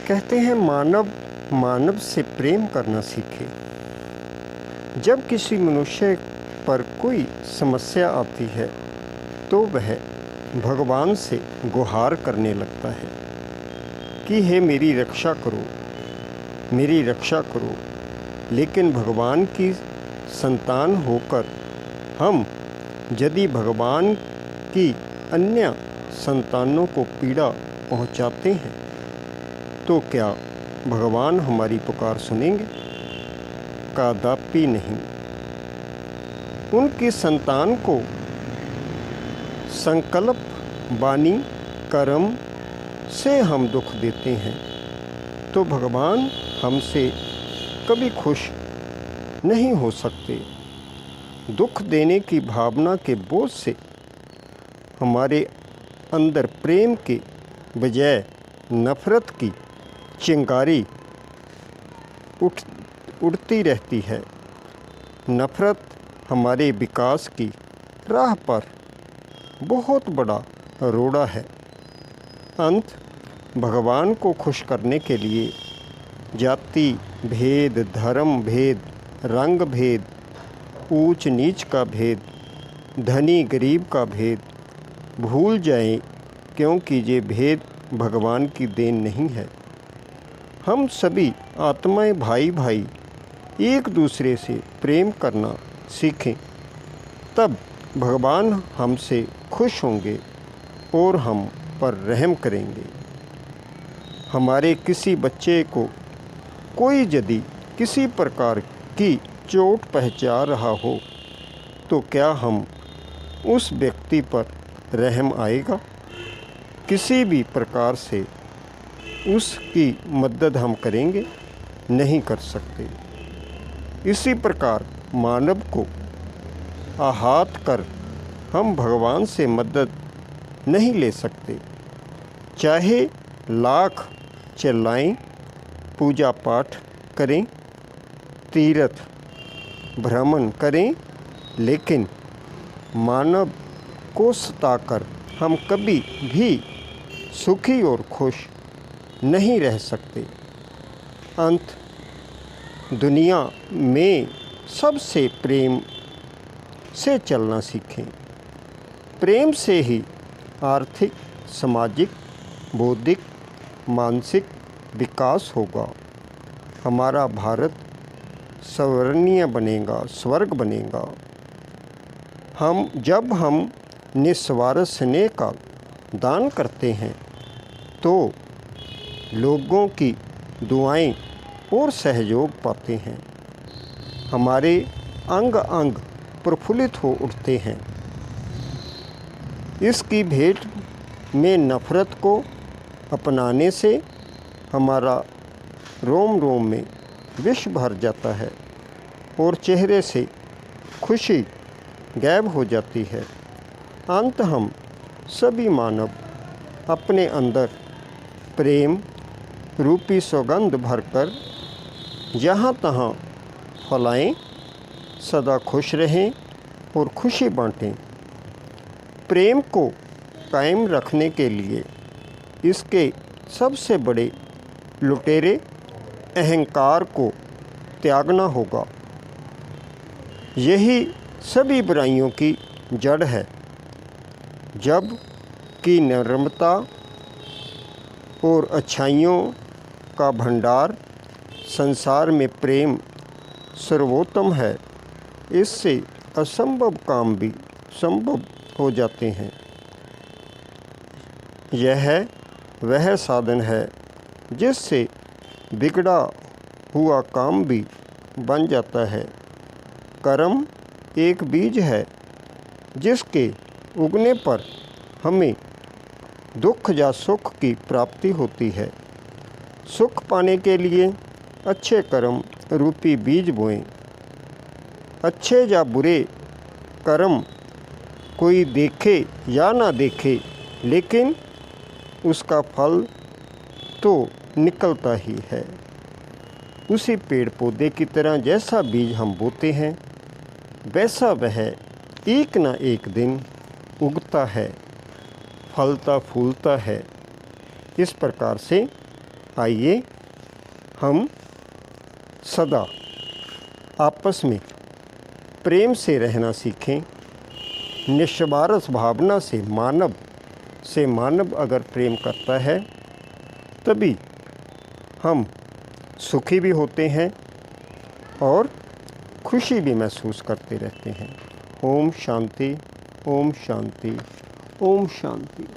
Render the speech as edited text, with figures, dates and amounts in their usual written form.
कहते हैं मानव मानव से प्रेम करना सीखे। जब किसी मनुष्य पर कोई समस्या आती है तो वह भगवान से गुहार करने लगता है कि हे मेरी रक्षा करो, मेरी रक्षा करो। लेकिन भगवान की संतान होकर हम यदि भगवान की अन्य संतानों को पीड़ा पहुंचाते हैं तो क्या भगवान हमारी पुकार सुनेंगे? कदापि नहीं। उनकी संतान को संकल्प, वाणी, कर्म से हम दुख देते हैं तो भगवान हमसे कभी खुश नहीं हो सकते। दुख देने की भावना के बोझ से हमारे अंदर प्रेम के बजाय नफरत की चिंगारी उड़ती रहती है। नफरत हमारे विकास की राह पर बहुत बड़ा रोड़ा है। अंत भगवान को खुश करने के लिए जाति भेद, धर्म भेद, रंग भेद, ऊंच नीच का भेद, धनी गरीब का भेद भूल जाएं, क्योंकि ये भेद भगवान की देन नहीं है। हम सभी आत्माएं भाई भाई एक दूसरे से प्रेम करना सीखें, तब भगवान हमसे खुश होंगे और हम पर रहम करेंगे। हमारे किसी बच्चे को कोई यदि किसी प्रकार की चोट पहुंचा रहा हो तो क्या हम उस व्यक्ति पर रहम आएगा? किसी भी प्रकार से उसकी मदद हम करेंगे? नहीं कर सकते। इसी प्रकार मानव को आहत कर हम भगवान से मदद नहीं ले सकते। चाहे लाख चिल्लाएं, पूजा पाठ करें, तीर्थ भ्रमण करें, लेकिन मानव को सताकर हम कभी भी सुखी और खुश नहीं रह सकते। अंत दुनिया में सबसे प्रेम से चलना सीखें। प्रेम से ही आर्थिक, सामाजिक, बौद्धिक, मानसिक विकास होगा। हमारा भारत स्वर्णीय बनेगा, स्वर्ग बनेगा। जब हम निस्वार्थ स्नेह का दान करते हैं तो लोगों की दुआएं और सहयोग पाते हैं। हमारे अंग अंग प्रफुल्लित हो उठते हैं। इसकी भेंट में नफरत को अपनाने से हमारा रोम रोम में विष भर जाता है और चेहरे से खुशी गायब हो जाती है। अंत हम सभी मानव अपने अंदर प्रेम रूपी सौगंध भरकर जहाँ तहाँ फैलाएं, सदा खुश रहें और खुशी बांटें। प्रेम को कायम रखने के लिए इसके सबसे बड़े लुटेरे अहंकार को त्यागना होगा। यही सभी बुराइयों की जड़ है। जब कि नम्रता और अच्छाइयों का भंडार संसार में प्रेम सर्वोत्तम है, इससे असंभव काम भी संभव हो जाते हैं। यह वह साधन है जिससे बिगड़ा हुआ काम भी बन जाता है। कर्म एक बीज है जिसके उगने पर हमें दुख या सुख की प्राप्ति होती है। सुख पाने के लिए अच्छे कर्म रूपी बीज बोएं। अच्छे या बुरे कर्म कोई देखे या ना देखे, लेकिन उसका फल तो निकलता ही है। उसी पेड़ पौधे की तरह जैसा बीज हम बोते हैं वैसा वह एक ना एक दिन उगता है, फलता फूलता है। इस प्रकार से आइए हम सदा आपस में प्रेम से रहना सीखें। निस्वार्थ भावना से मानव अगर प्रेम करता है तभी हम सुखी भी होते हैं और खुशी भी महसूस करते रहते हैं। ओम शांति, ओम शांति, ओम शांति।